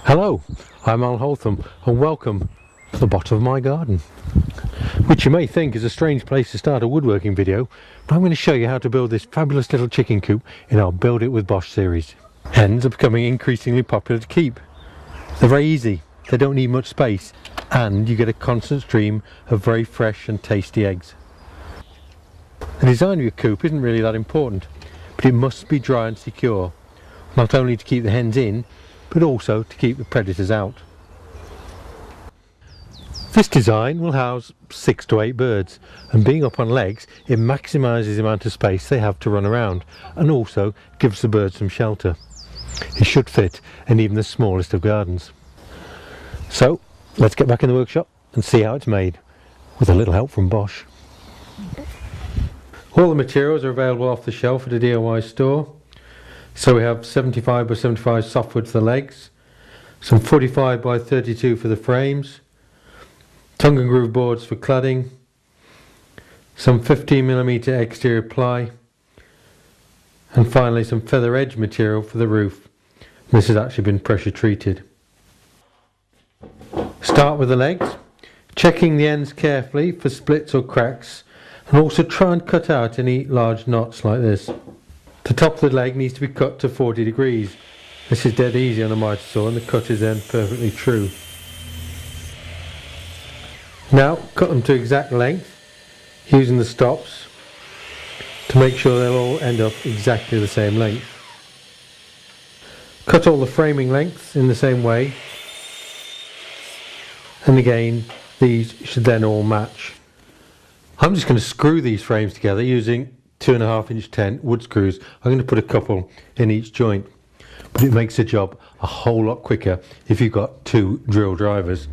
Hello, I'm Al Holtham and welcome to the bottom of my garden, which you may think is a strange place to start a woodworking video, but I'm going to show you how to build this fabulous little chicken coop in our Build It with Bosch series. Hens are becoming increasingly popular to keep. They're very easy, they don't need much space, and you get a constant stream of very fresh and tasty eggs. The design of your coop isn't really that important, but it must be dry and secure, not only to keep the hens in, but also to keep the predators out. This design will house 6 to 8 birds, and being up on legs, it maximises the amount of space they have to run around, and also gives the birds some shelter. It should fit in even the smallest of gardens. So let's get back in the workshop and see how it's made, with a little help from Bosch. All the materials are available off the shelf at a DIY store. So we have 75 by 75 softwood for the legs, some 45 by 32 for the frames, tongue and groove boards for cladding, some 15mm exterior ply, and finally some feather edge material for the roof. This has actually been pressure treated. Start with the legs, checking the ends carefully for splits or cracks, and also try and cut out any large knots like this. The top of the leg needs to be cut to 40 degrees. This is dead easy on a miter saw and the cut is then perfectly true. Now cut them to exact length using the stops to make sure they'll all end up exactly the same length. Cut all the framing lengths in the same way, and again these should then all match. I'm just going to screw these frames together using 2.5" 10 wood screws. I'm going to put a couple in each joint, but it makes the job a whole lot quicker if you've got 2 drill drivers.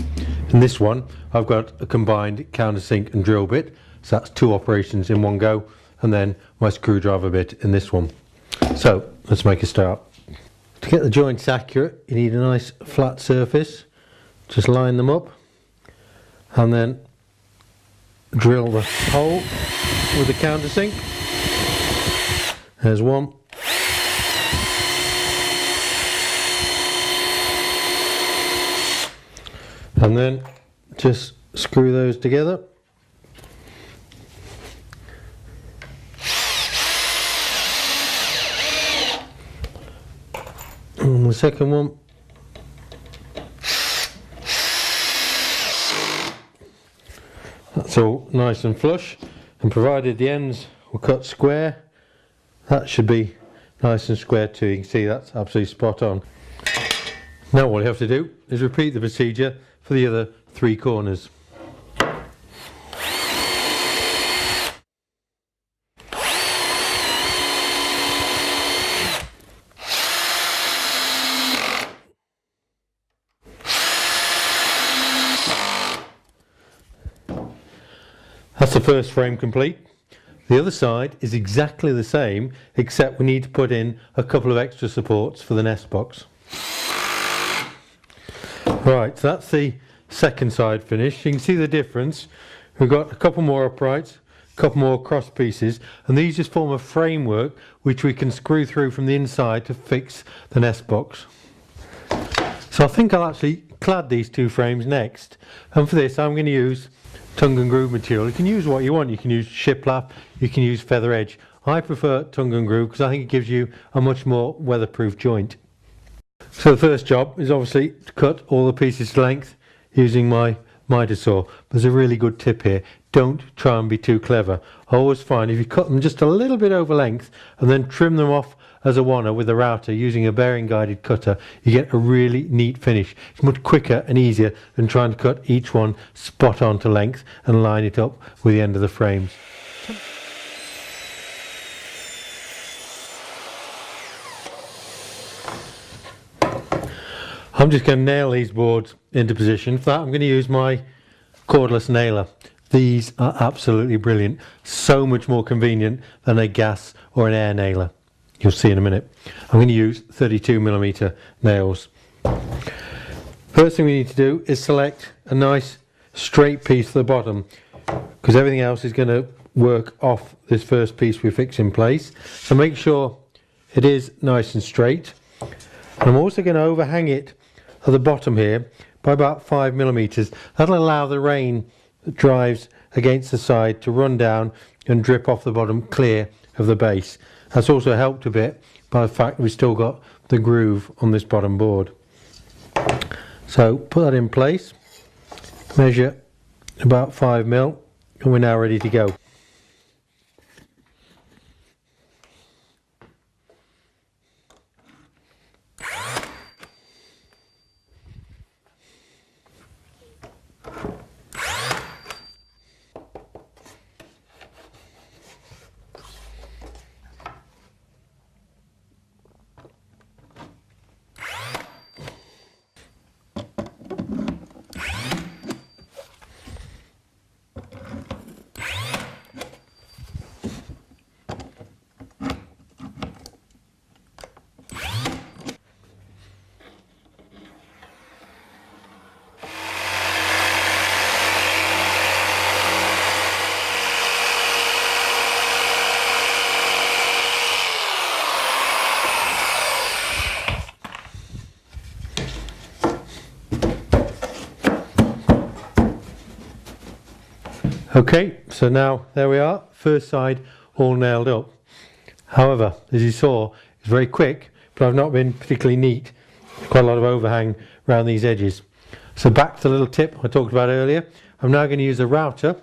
In this one I've got a combined countersink and drill bit, so that's 2 operations in one go, and then my screwdriver bit in this one. So let's make a start. To get the joints accurate, you need a nice flat surface. Just line them up and then drill the hole with the countersink. There's one. And then just screw those together. And the second one. That's all nice and flush, and provided the ends will cut square, that should be nice and square too. You can see that's absolutely spot on. Now all you have to do is repeat the procedure for the other 3 corners. That's the first frame complete. The other side is exactly the same, except we need to put in a couple of extra supports for the nest box. Right, so that's the second side finished. You can see the difference. We've got a couple more uprights, a couple more cross pieces, and these just form a framework which we can screw through from the inside to fix the nest box. So I think I'll actually clad these 2 frames next, and for this I'm going to use tongue and groove material. You can use what you want. You can use shiplap, you can use feather edge. I prefer tongue and groove because I think it gives you a much more weatherproof joint. So the first job is obviously to cut all the pieces to length using my miter saw. There's a really good tip here. Don't try and be too clever. I always find if you cut them just a little bit over length and then trim them off as a wanner with a router using a bearing guided cutter, you get a really neat finish. It's much quicker and easier than trying to cut each one spot on to length and line it up with the end of the frames. I'm just going to nail these boards into position. For that I'm going to use my cordless nailer. These are absolutely brilliant, so much more convenient than a gas or an air nailer. You'll see in a minute. I'm going to use 32mm nails. First thing we need to do is select a nice straight piece for the bottom, because everything else is going to work off this first piece we fix in place. So make sure it is nice and straight. And I'm also going to overhang it at the bottom here by about 5mm. That'll allow the rain that drives against the side to run down and drip off the bottom clear of the base. That's also helped a bit by the fact that we've still got the groove on this bottom board. So put that in place, measure about 5mm, and we're now ready to go. Okay, so now there we are, first side all nailed up. However, as you saw, it's very quick, but I've not been particularly neat. Quite a lot of overhang around these edges. So back to the little tip I talked about earlier. I'm now going to use a router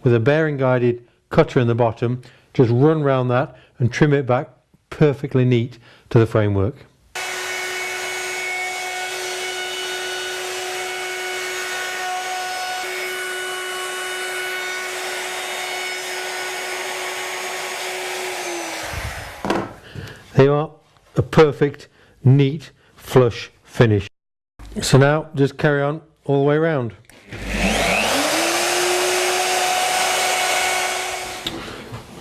with a bearing guided cutter in the bottom, just run round that and trim it back perfectly neat to the framework. There you are, a perfect, neat, flush finish. So now just carry on all the way around.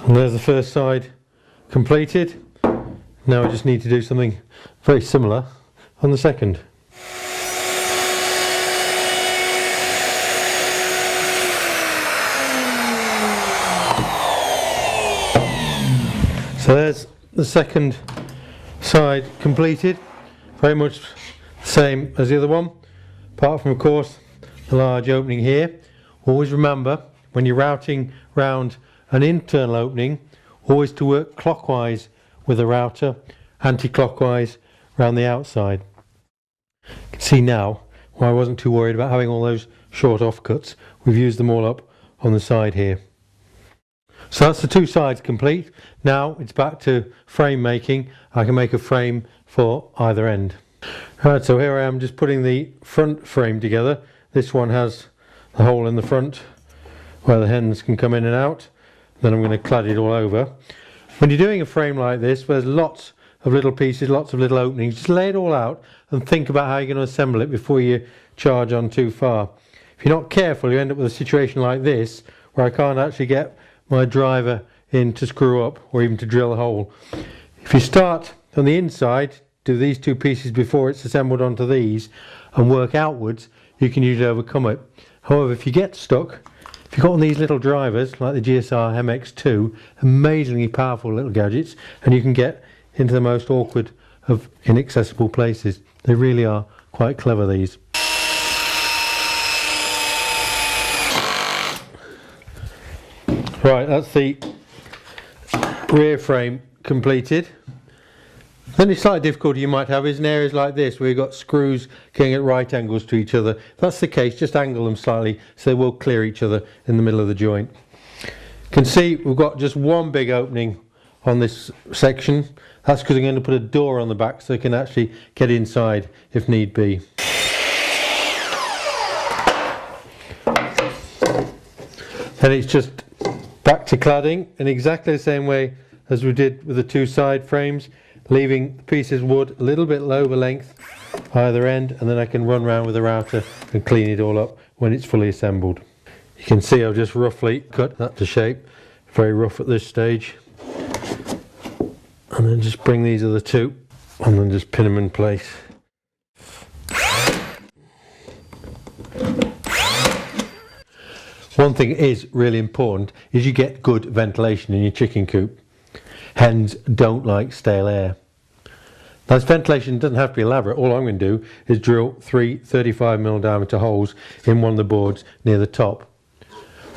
And there's the first side completed. Now I just need to do something very similar on the second. So there's the second side completed, very much the same as the other one, apart from of course the large opening here. Always remember when you're routing round an internal opening, always to work clockwise with the router, anti-clockwise round the outside. You can see now why I wasn't too worried about having all those short offcuts. We've used them all up on the side here. So that's the two sides complete. Now it's back to frame making. I can make a frame for either end. Right, so here I am just putting the front frame together. This one has the hole in the front where the hens can come in and out. Then I'm going to clad it all over. When you're doing a frame like this, where there's lots of little pieces, lots of little openings, just lay it all out and think about how you're going to assemble it before you charge on too far. If you're not careful, you end up with a situation like this where I can't actually get my driver in to screw up or even to drill a hole. If you start on the inside, do these two pieces before it's assembled onto these and work outwards, you can usually overcome it. However, if you get stuck, if you've got one of these little drivers like the GSR MX2, amazingly powerful little gadgets, and you can get into the most awkward of inaccessible places. They really are quite clever, these. Right, that's the rear frame completed. The only slight difficulty you might have is in areas like this where you've got screws going at right angles to each other. If that's the case, just angle them slightly so they will clear each other in the middle of the joint. You can see we've got just one big opening on this section. That's because I'm going to put a door on the back so they can actually get inside if need be. Then it's just back to cladding in exactly the same way as we did with the two side frames, leaving the pieces of wood a little bit lower length either end, and then I can run around with the router and clean it all up when it's fully assembled. You can see I've just roughly cut that to shape, very rough at this stage, and then just bring these other two and then just pin them in place. One thing is really important is you get good ventilation in your chicken coop. Hens don't like stale air. Now this ventilation doesn't have to be elaborate. All I'm going to do is drill 3 35mm diameter holes in one of the boards near the top.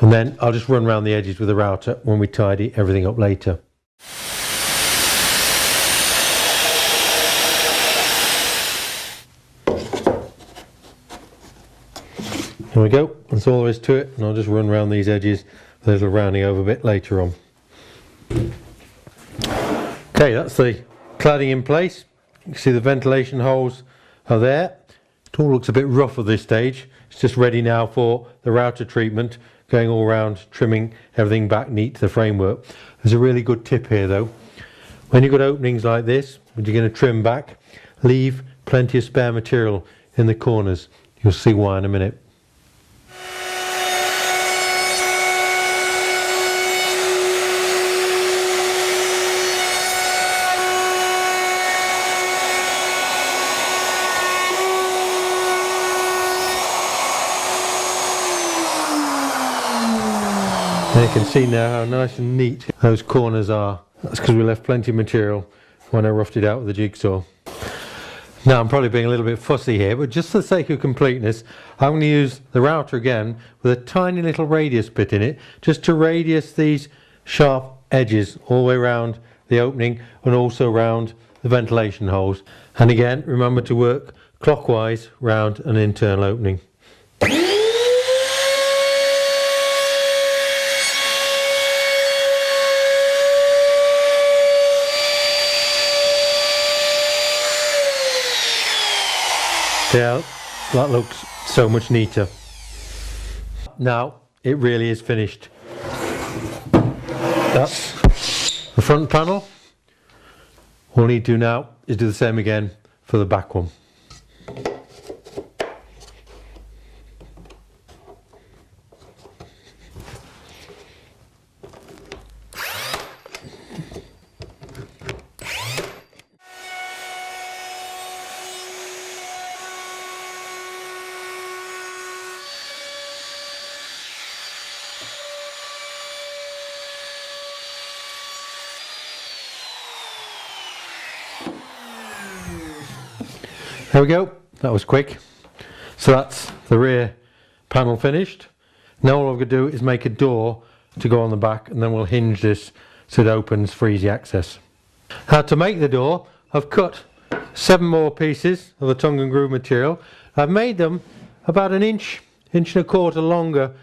And then I'll just run around the edges with the router when we tidy everything up later. There we go, that's all there is to it, and I'll just run around these edges with a little rounding over bit later on. Okay, that's the cladding in place. You can see the ventilation holes are there. It all looks a bit rough at this stage. It's just ready now for the router treatment, going all around, trimming everything back neat to the framework. There's a really good tip here though. When you've got openings like this, when you're going to trim back, leave plenty of spare material in the corners. You'll see why in a minute. And you can see now how nice and neat those corners are. That's because we left plenty of material when I roughed it out with the jigsaw. Now I'm probably being a little bit fussy here, but just for the sake of completeness, I'm going to use the router again with a tiny little radius bit in it, just to radius these sharp edges all the way around the opening and also around the ventilation holes. And again, remember to work clockwise round an internal opening. See how that looks so much neater. Now it really is finished. That's the front panel. All we need to do now is do the same again for the back one. There we go, that was quick. So that's the rear panel finished. Now all I've got to do is make a door to go on the back, and then we'll hinge this so it opens for easy access. Now to make the door, I've cut 7 more pieces of the tongue and groove material. I've made them about an inch, inch and a quarter longer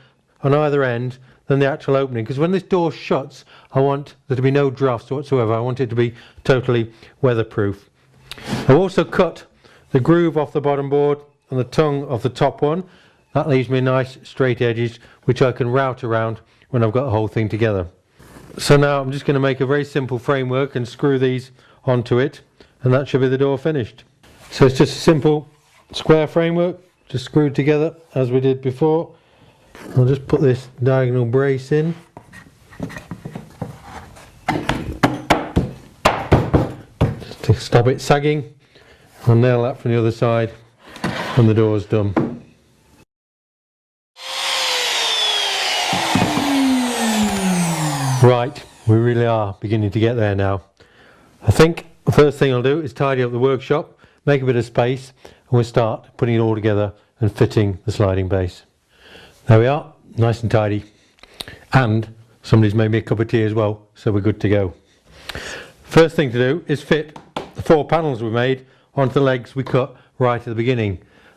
on either end than the actual opening, because when this door shuts I want there to be no drafts whatsoever. I want it to be totally weatherproof. I've also cut the groove off the bottom board and the tongue off the top one. That leaves me nice straight edges which I can route around when I've got the whole thing together. So now I'm just going to make a very simple framework and screw these onto it, and that should be the door finished. So it's just a simple square framework, just screwed together as we did before. I'll just put this diagonal brace in. Just to stop it sagging. I'll nail that from the other side when the door's done. Right, we really are beginning to get there now. I think the first thing I'll do is tidy up the workshop, make a bit of space, and we'll start putting it all together and fitting the sliding base. There we are, nice and tidy. And somebody's made me a cup of tea as well, so we're good to go. First thing to do is fit the 4 panels we made onto the legs we cut right at the beginning.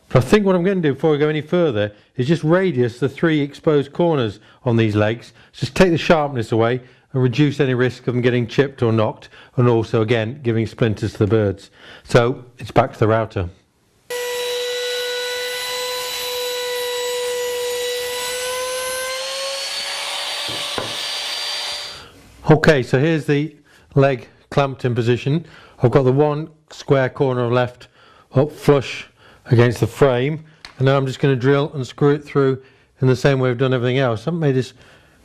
But I think what I'm going to do before I go any further is just radius the 3 exposed corners on these legs, just take the sharpness away and reduce any risk of them getting chipped or knocked, and also again giving splinters to the birds. So it's back to the router. Okay, so here's the leg clamped in position. I've got the one square corner left up flush against the frame, and now I'm just going to drill and screw it through in the same way I've done everything else. I haven't made this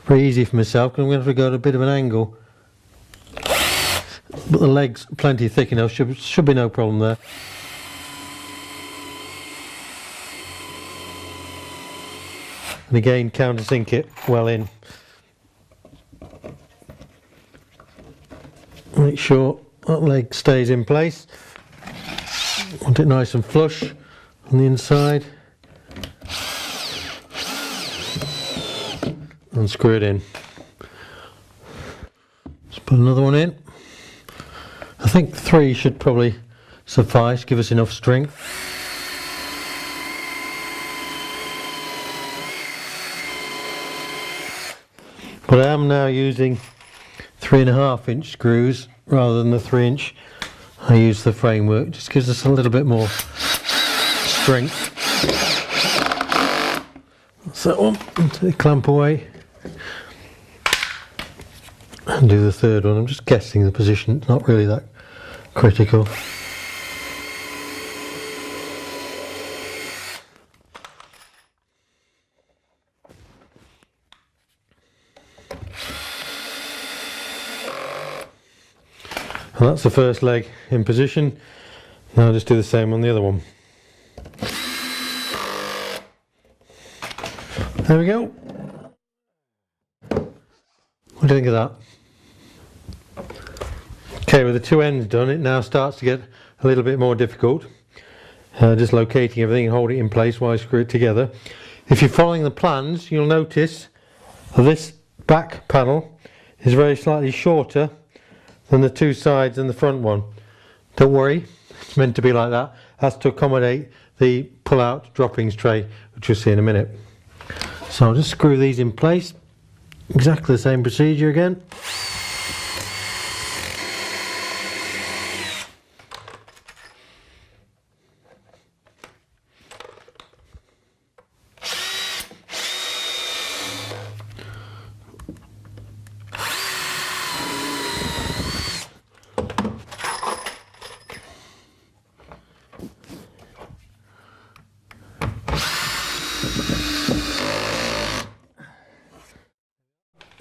very easy for myself because I'm going to have to go at a bit of an angle, but the leg's plenty thick enough, should be no problem there. And again, countersink it well in. Make sure that leg stays in place. Want it nice and flush on the inside. And screw it in. Let's put another one in. I think 3 should probably suffice, give us enough strength. But I am now using 3.5-inch screws rather than the 3-inch. I use the framework, just gives us a little bit more strength. That's that one, take the clamp away. And do the third one. I'm just guessing the position, it's not really that critical. And that's the first leg in position. Now I'll just do the same on the other one. There we go. What do you think of that? Okay, with the 2 ends done, it now starts to get a little bit more difficult. Just locating everything and holding it in place while I screw it together. If you're following the plans, you'll notice that this back panel is very slightly shorter than the 2 sides and the front one. Don't worry, it's meant to be like that. That's to accommodate the pull-out droppings tray, which you'll see in a minute. So I'll just screw these in place. Exactly the same procedure again.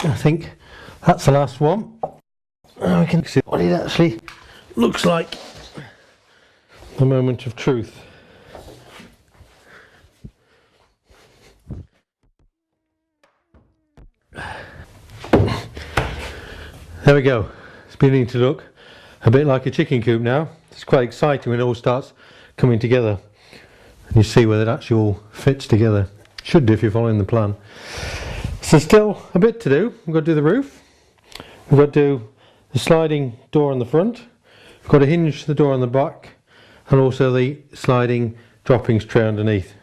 I think that's the last one. Now we can see what it actually looks like. The moment of truth. There we go. It's beginning to look a bit like a chicken coop now. It's quite exciting when it all starts coming together. And you see whether it actually all fits together. Should do if you're following the plan. So still a bit to do. We've got to do the roof. We've got to do the sliding door on the front. We've got to hinge the door on the back, and also the sliding droppings tray underneath.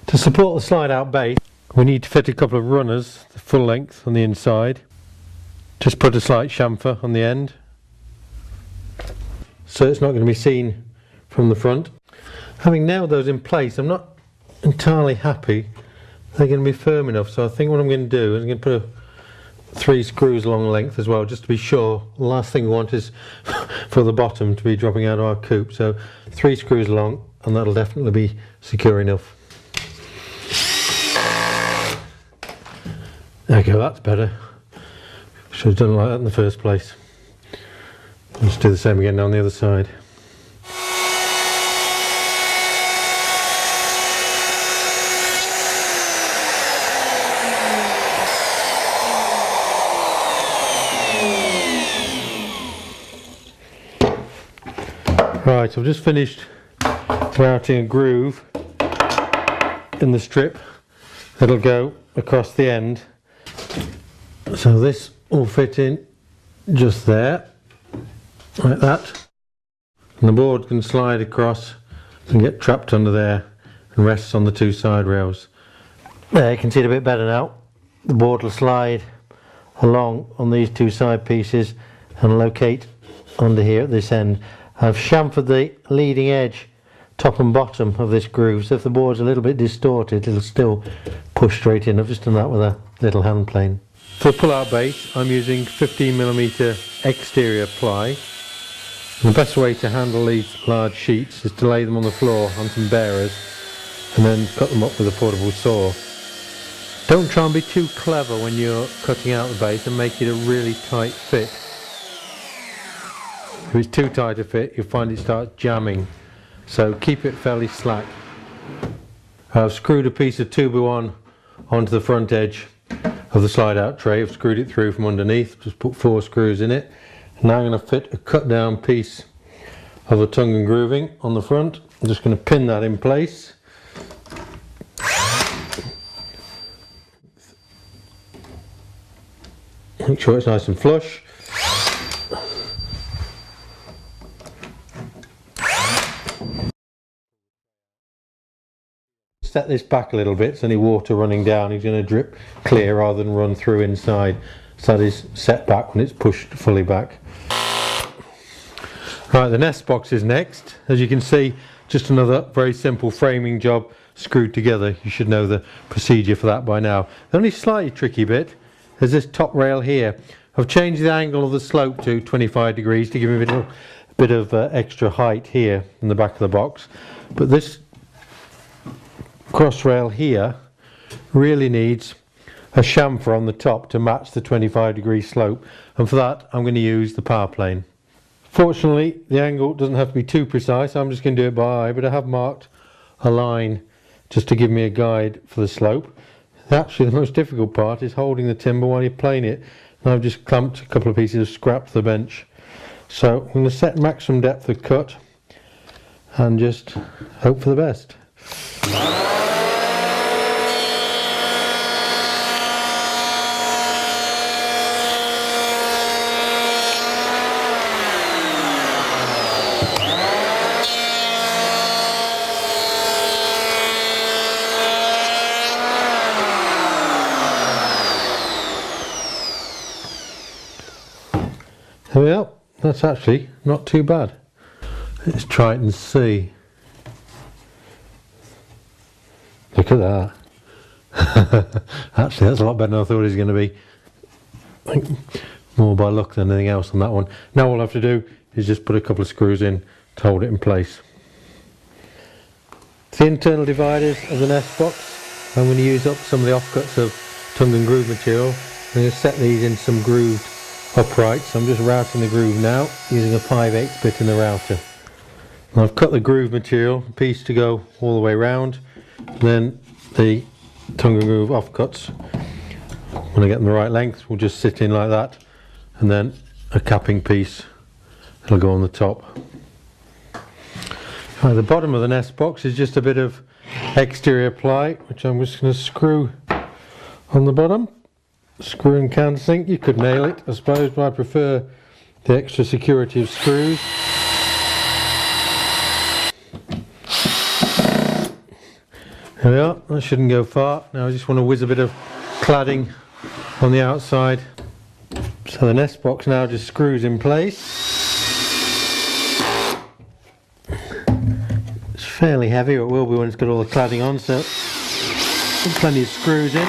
To support the slide out base, we need to fit a couple of runners, the full length on the inside. Just put a slight chamfer on the end, so it's not going to be seen from the front. Having nailed those in place, I'm not entirely happy they're going to be firm enough, so I think what I'm going to do is I'm going to put 3 screws along the length as well, just to be sure. The last thing we want is for the bottom to be dropping out of our coop, so 3 screws along, and that'll definitely be secure enough. There we go, that's better. Should have done it like that in the first place. Let's do the same again on the other side. Right, I've just finished routing a groove in the strip that'll go across the end. So this will fit in just there, like that. And the board can slide across and get trapped under there and rests on the 2 side rails. There, you can see it a bit better now. The board will slide along on these 2 side pieces and locate under here at this end. I've chamfered the leading edge, top and bottom of this groove, so if the board's a little bit distorted, it'll still push straight in. I've just done that with a little hand plane. For the pull-out base, I'm using 15mm exterior ply. And the best way to handle these large sheets is to lay them on the floor on some bearers and then cut them up with a portable saw. Don't try and be too clever when you're cutting out the base and make it a really tight fit. If it's too tight a fit, you'll find it starts jamming, so keep it fairly slack. I've screwed a piece of 2x1 onto the front edge of the slide out tray. I've screwed it through from underneath, just put 4 screws in it. Now I'm going to fit a cut down piece of the tongue and grooving on the front. I'm just going to pin that in place. Make sure it's nice and flush. Set this back a little bit, so any water running down is going to drip clear rather than run through inside. So that is set back when it's pushed fully back. Right, the nest box is next. As you can see, just another very simple framing job screwed together. You should know the procedure for that by now. The only slightly tricky bit is this top rail here. I've changed the angle of the slope to 25 degrees to give me a bit of extra height here in the back of the box. But this cross rail here really needs a chamfer on the top to match the 25-degree slope, and for that I'm going to use the power plane. Fortunately the angle doesn't have to be too precise, I'm just going to do it by eye, but I have marked a line just to give me a guide for the slope. Actually the most difficult part is holding the timber while you're planing it, and I've just clamped a couple of pieces of scrap to the bench. So I'm going to set maximum depth of cut and just hope for the best. There we are. That's actually not too bad. Let's try it and see. Look at that. Actually, that's a lot better than I thought it was going to be. I think more by luck than anything else on that one. Now all I have to do is just put a couple of screws in to hold it in place. The internal dividers of the nest box, I'm going to use up some of the offcuts of tongue and groove material. I'm going to set these in some grooved uprights. I'm just routing the groove now using a 5/8 bit in the router. And I've cut the groove material piece to go all the way round, then the tongue and groove offcuts, when I get them the right length, will just sit in like that, and then a capping piece that'll go on the top. Right, the bottom of the nest box is just a bit of exterior ply, which I'm just going to screw on the bottom. Screw and countersink. You could nail it, I suppose, but I prefer the extra security of screws. There we are. That shouldn't go far. Now I just want to whiz a bit of cladding on the outside. So the nest box now just screws in place. It's fairly heavy, or it will be when it's got all the cladding on, so plenty of screws in.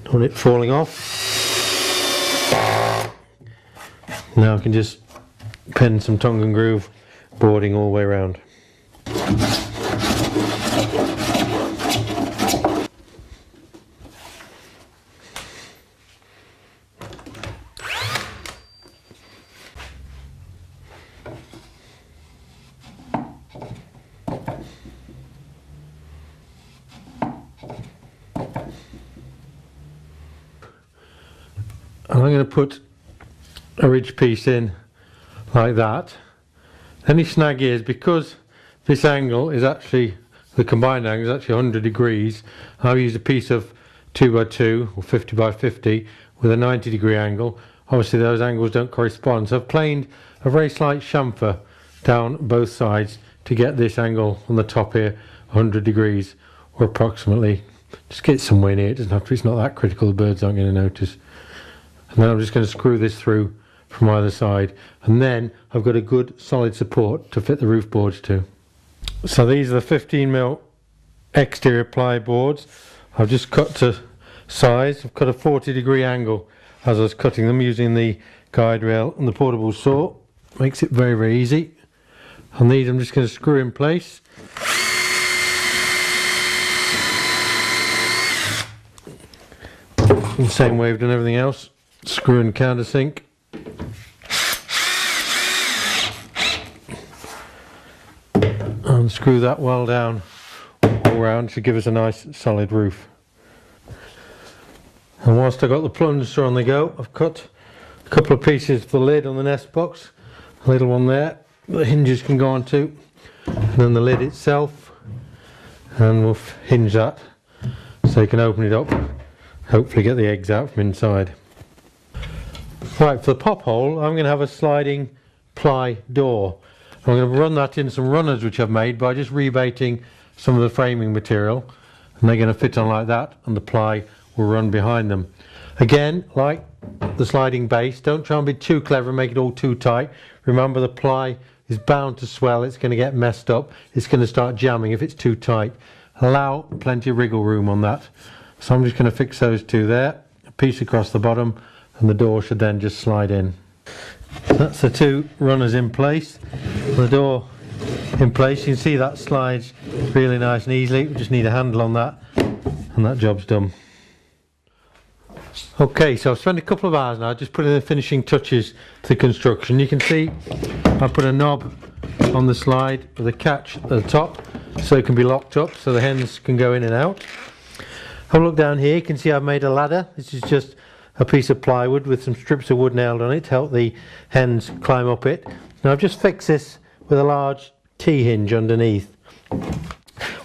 Don't want it falling off. Now I can just pin some tongue and groove boarding all the way around. And I'm going to put a ridge piece in like that. Any snag is, because this angle is actually, the combined angle is actually 100 degrees, I've used a piece of 2x2 or 50x50 with a 90-degree angle. Obviously those angles don't correspond, so I've planed a very slight chamfer down both sides to get this angle on the top here 100 degrees, or approximately. Just get it somewhere near, it doesn't have to, it's not that critical, the birds aren't going to notice. And then I'm just going to screw this through from either side, and then I've got a good solid support to fit the roof boards to. So these are the 15mm exterior ply boards. I've just cut to size. I've cut a 40-degree angle as I was cutting them using the guide rail and the portable saw. Makes it very, very easy. And these I'm just going to screw in place. In the same way we've done everything else. Screw and countersink. And screw that well down all round to give us a nice solid roof. And whilst I've got the plunger on the go, I've cut a couple of pieces of the lid on the nest box. A little one there the hinges can go onto, and then the lid itself, and we'll hinge that so you can open it up, hopefully get the eggs out from inside. Right, for the pop hole I'm going to have a sliding ply door. I'm going to run that in some runners which I've made by just rebaiting some of the framing material, and they're going to fit on like that, and the ply will run behind them. Again, like the sliding base, don't try and be too clever and make it all too tight. Remember, the ply is bound to swell, it's going to get messed up, it's going to start jamming if it's too tight. Allow plenty of wriggle room on that. So I'm just going to fix those two there, a piece across the bottom, and the door should then just slide in. That's the two runners in place. The door in place, you can see that slides really nice and easily. We just need a handle on that, and that job's done. Okay, so I've spent a couple of hours now just putting the finishing touches to the construction. You can see I put a knob on the slide with a catch at the top so it can be locked up so the hens can go in and out. Have a look down here, you can see I've made a ladder. This is just a piece of plywood with some strips of wood nailed on it to help the hens climb up it. Now I've just fixed this with a large T-hinge underneath.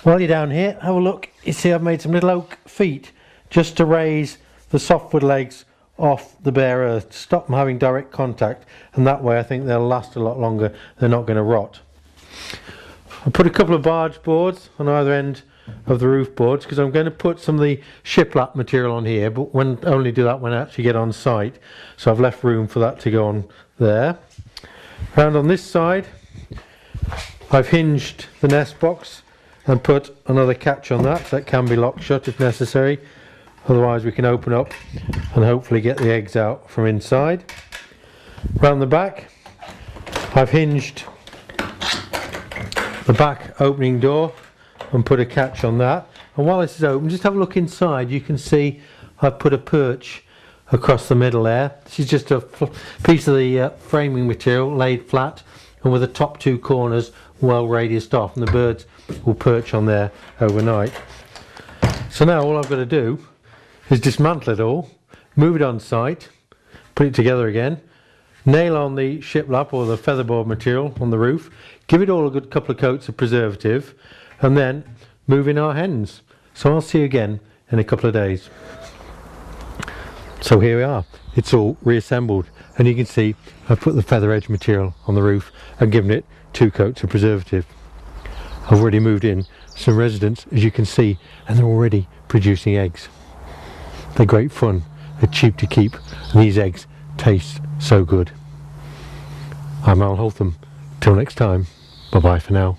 While you're down here, have a look. You see I've made some little oak feet just to raise the softwood legs off the bare earth to stop them having direct contact, and that way I think they'll last a lot longer. They're not going to rot. I put a couple of barge boards on either end of the roof boards because I'm going to put some of the shiplap material on here, but only do that when I actually get on site, so I've left room for that to go on there. Round on this side I've hinged the nest box and put another catch on that that can be locked shut if necessary. Otherwise we can open up and hopefully get the eggs out from inside. Round the back I've hinged the back opening door and put a catch on that. And while this is open, just have a look inside. You can see I've put a perch across the middle there. This is just a piece of the framing material laid flat and with the top two corners well radiused off, and the birds will perch on there overnight. So now all I've got to do is dismantle it all, move it on site, put it together again, nail on the shiplap or the featherboard material on the roof, give it all a good couple of coats of preservative, and then move in our hens. So I'll see you again in a couple of days. So here we are, it's all reassembled, and you can see I've put the feather edge material on the roof and given it 2 coats of preservative. I've already moved in some residents, as you can see, and they're already producing eggs. They're great fun, they're cheap to keep, and these eggs taste so good. I'm Al Holtham. Till next time, bye bye for now.